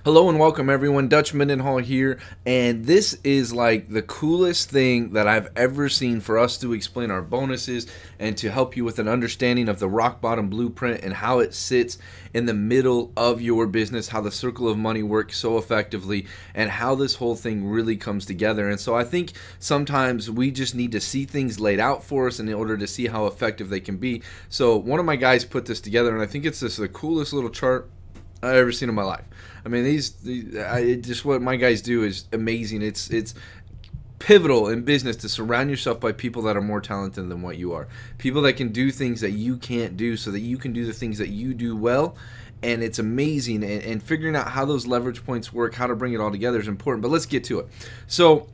Hello and welcome everyone, Dutch Mendenhall here, and this is like the coolest thing that I've ever seen for us to explain our bonuses and to help you with an understanding of the rock bottom blueprint and how it sits in the middle of your business, how the circle of money works so effectively, and how this whole thing really comes together. And so I think sometimes we just need to see things laid out for us in order to see how effective they can be. So one of my guys put this together, and I think it's the coolest little chart I've ever seen in my life. I mean, just what my guys do is amazing. It's pivotal in business to surround yourself by people that are more talented than what you are. People that can do things that you can't do so that you can do the things that you do well. And it's amazing. And figuring out how those leverage points work, how to bring it all together is important. But let's get to it. So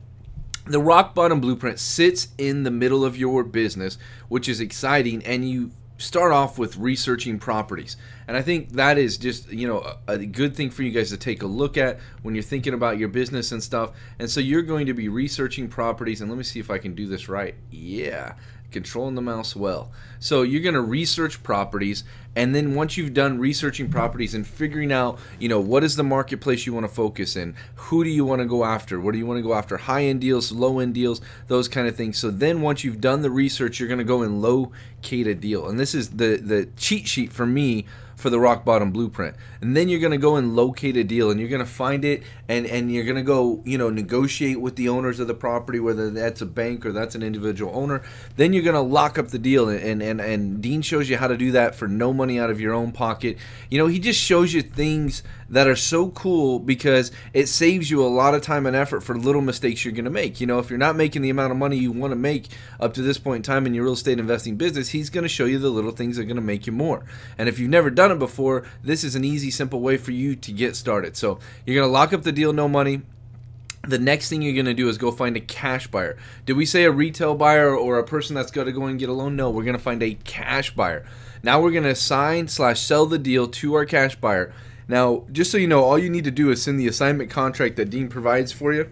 the rock bottom blueprint sits in the middle of your business, which is exciting. And you start off with researching properties, and I think that is just a good thing for you guys to take a look at when you're thinking about your business and stuff. And so you're going to be researching properties, and let me see if I can do this right. Yeah, controlling the mouse well. So you're going to research properties, and then once you've done researching properties and figuring out what is the marketplace you want to focus in, who do you want to go after, what do you want to go after, high-end deals, low-end deals, those kind of things. So then once you've done the research, you're going to go and locate a deal, and this is the cheat sheet for me for the rock bottom blueprint. And then you're going to go and locate a deal, and you're going to find it, and you're going to go negotiate with the owners of the property, whether that's a bank or that's an individual owner. Then you're going to lock up the deal, and Dean shows you how to do that for no money out of your own pocket. He just shows you things that are so cool because it saves you a lot of time and effort for little mistakes you're going to make. If you're not making the amount of money you want to make up to this point in time in your real estate investing business, he's going to show you the little things that are going to make you more. And if you've never done it before, this is an easy, simple way for you to get started. So you're going to lock up the deal, no money. The next thing you're going to do is go find a cash buyer. Did we say a retail buyer or a person that's got to go and get a loan? No, we're going to find a cash buyer. Now we're going to assign/sell the deal to our cash buyer. Now, just so you know, all you need to do is send the assignment contract that Dean provides for you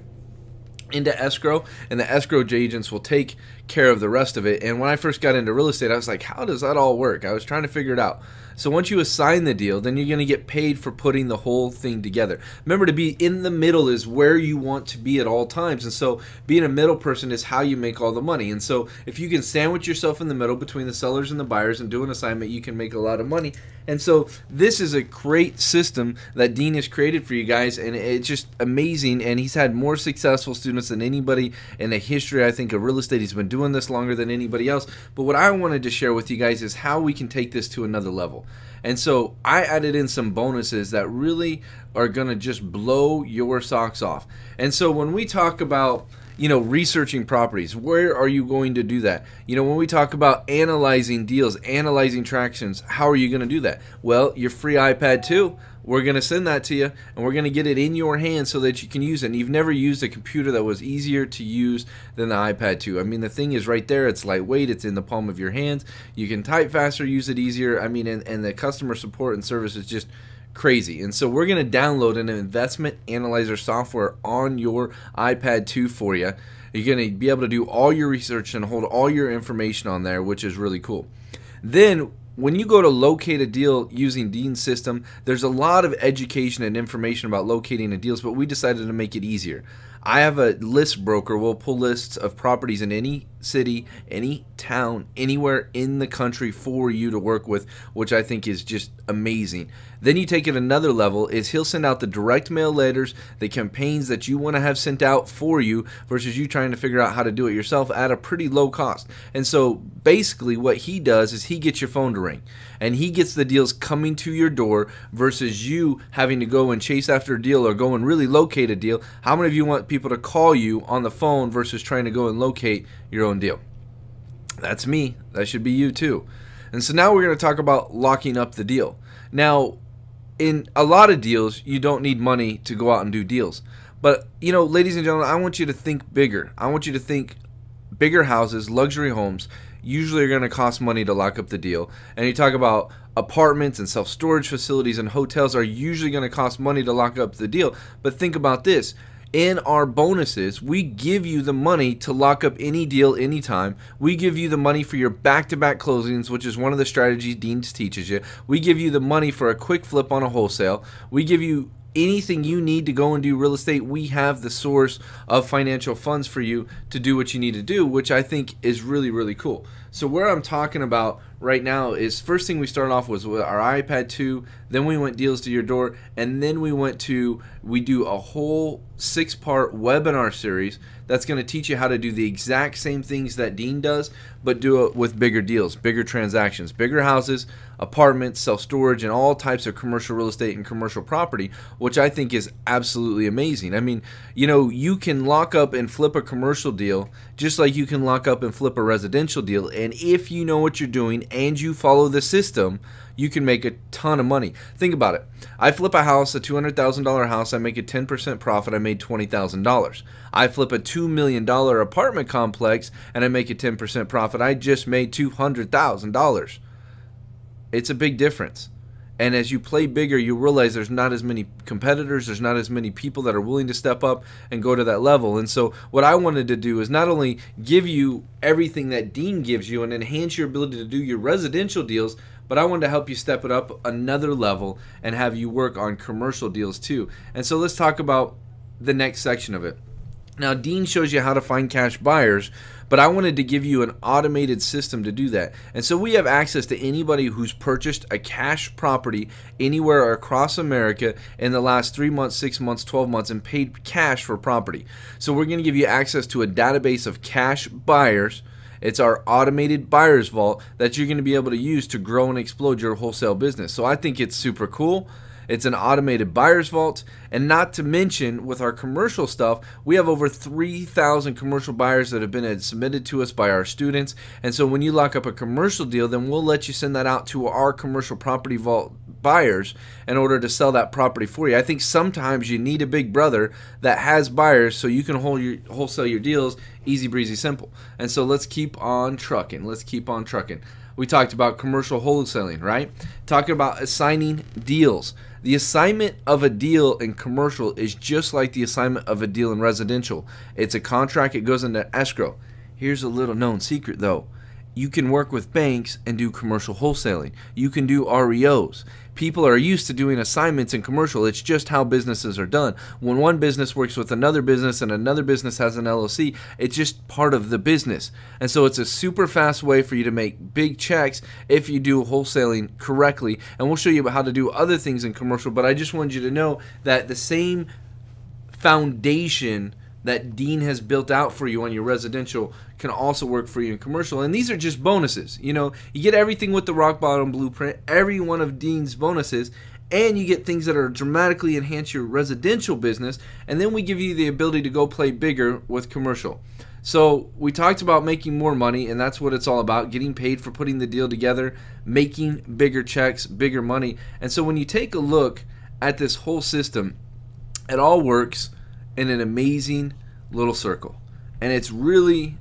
into escrow, and the escrow agents will take care of the rest of it. And when I first got into real estate, I was like, how does that all work? I was trying to figure it out. So once you assign the deal, then you're going to get paid for putting the whole thing together. Remember, to be in the middle is where you want to be at all times. And so being a middle person is how you make all the money. And so if you can sandwich yourself in the middle between the sellers and the buyers and do an assignment, you can make a lot of money. And so this is a great system that Dean has created for you guys, and it's just amazing. And he's had more successful students than anybody in the history, I think, of real estate. He's been doing this longer than anybody else. But what I wanted to share with you guys is how we can take this to another level. And so I added in some bonuses that really are going to just blow your socks off. And so when we talk about researching properties, where are you going to do that? When we talk about analyzing deals, analyzing transactions, how are you going to do that? Well, your free iPad 2, we're going to send that to you, and we're going to get it in your hands so that you can use it. And you've never used a computer that was easier to use than the iPad 2. I mean, the thing is right there. It's lightweight. It's in the palm of your hands. You can type faster, use it easier. I mean, and the customer support and service is just crazy. And so we're going to download an investment analyzer software on your iPad 2 for you. You're going to be able to do all your research and hold all your information on there, which is really cool. Then when you go to locate a deal using Dean's system, there's a lot of education and information about locating the deals, but we decided to make it easier. I have a list broker. We'll pull lists of properties in any city, any town, anywhere in the country for you to work with, which I think is just amazing. Then you take it another level is he'll send out the direct mail letters, the campaigns that you want to have sent out for you versus you trying to figure out how to do it yourself at a pretty low cost. And so basically what he does is he gets your phone to ring, and he gets the deals coming to your door versus you having to go and chase after a deal or go and really locate a deal. How many of you want people to call you on the phone versus trying to go and locate your own deal? That's me. That should be you too. And so now we're going to talk about locking up the deal. Now, in a lot of deals, you don't need money to go out and do deals. But, ladies and gentlemen, I want you to think bigger. I want you to think bigger houses, luxury homes, usually are going to cost money to lock up the deal. And you talk about apartments and self-storage facilities and hotels are usually going to cost money to lock up the deal. But think about this. In our bonuses, we give you the money to lock up any deal anytime. We give you the money for your back-to-back closings, which is one of the strategies Dean teaches you. We give you the money for a quick flip on a wholesale. We give you anything you need to go and do real estate, we have the source of financial funds for you to do what you need to do, which I think is really, really cool. So where I'm talking about right now is, first thing we started off was with our iPad 2, then we went deals to your door, and then we do a whole 6-part webinar series that's going to teach you how to do the exact same things that Dean does, but do it with bigger deals, bigger transactions, bigger houses, apartments, self-storage, and all types of commercial real estate and commercial property, which I think is absolutely amazing. I mean, you can lock up and flip a commercial deal just like you can lock up and flip a residential deal, and if you know what you're doing and you follow the system, you can make a ton of money. Think about it. I flip a house, a $200,000 house, I make a 10% profit, I made $20,000. I flip a $2 million apartment complex and I make a 10% profit, I just made $200,000. It's a big difference. And as you play bigger, you realize there's not as many competitors, there's not as many people that are willing to step up and go to that level. And so what I wanted to do is not only give you everything that Dean gives you and enhance your ability to do your residential deals, but I wanted to help you step it up another level and have you work on commercial deals too. And so let's talk about the next section of it. Now, Dean shows you how to find cash buyers, but I wanted to give you an automated system to do that. And so we have access to anybody who's purchased a cash property anywhere across America in the last 3 months, 6 months, 12 months, and paid cash for property. So we're going to give you access to a database of cash buyers. It's our automated buyer's vault that you're going to be able to use to grow and explode your wholesale business. So I think it's super cool. It's an automated buyer's vault, and not to mention with our commercial stuff, we have over 3,000 commercial buyers that have been submitted to us by our students. And so when you lock up a commercial deal, then we'll let you send that out to our commercial property vault buyers in order to sell that property for you. I think sometimes you need a big brother that has buyers so you can wholesale your deals easy breezy simple. And so let's keep on trucking. We talked about commercial wholesaling, right? Talking about assigning deals. The assignment of a deal in commercial is just like the assignment of a deal in residential. It's a contract, it goes into escrow. Here's a little known secret though. You can work with banks and do commercial wholesaling. You can do REOs. People are used to doing assignments in commercial. It's just how businesses are done. When one business works with another business and another business has an LLC, it's just part of the business. And so it's a super fast way for you to make big checks if you do wholesaling correctly. And we'll show you how to do other things in commercial, but I just wanted you to know that the same foundation that Dean has built out for you on your residential can also work for you in commercial. And these are just bonuses. You get everything with the Rock Bottom Blueprint, every one of Dean's bonuses, and you get things that are dramatically enhance your residential business, and then we give you the ability to go play bigger with commercial. So we talked about making more money, and that's what it's all about, getting paid for putting the deal together, making bigger checks, bigger money. And so when you take a look at this whole system, it all works in an amazing little circle, and it's really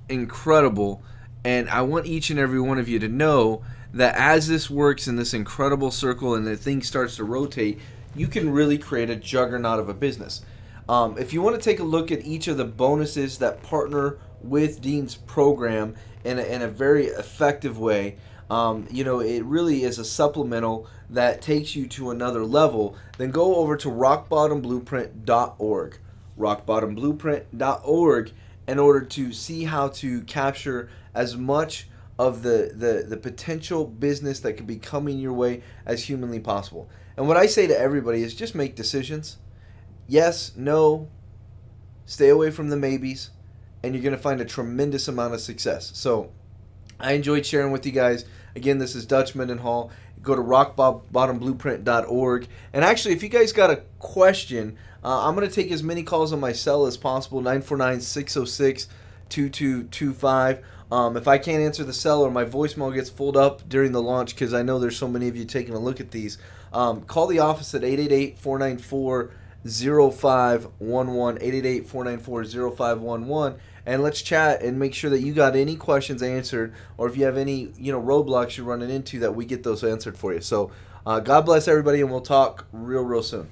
incredible. And I want each and every one of you to know that as this works in this incredible circle and the thing starts to rotate, you can really create a juggernaut of a business. If you want to take a look at each of the bonuses that partner with Dean's program in a very effective way, it really is a supplemental that takes you to another level, then go over to rockbottomblueprint.org. rockbottomblueprint.org in order to see how to capture as much of the potential business that could be coming your way as humanly possible. And what I say to everybody is just make decisions. Yes, no, stay away from the maybes, and you're going to find a tremendous amount of success. So I enjoyed sharing with you guys. Again, this is Dutch Mendenhall. Go to rockbottomblueprint.org. And actually, if you guys got a question, I'm going to take as many calls on my cell as possible, 949-606-2225. If I can't answer the cell or my voicemail gets filled up during the launch, because I know there's so many of you taking a look at these, call the office at 888-494-0511, 888-494-0511, and let's chat and make sure that you got any questions answered, or if you have any roadblocks you're running into, that we get those answered for you. So God bless everybody, and we'll talk real soon.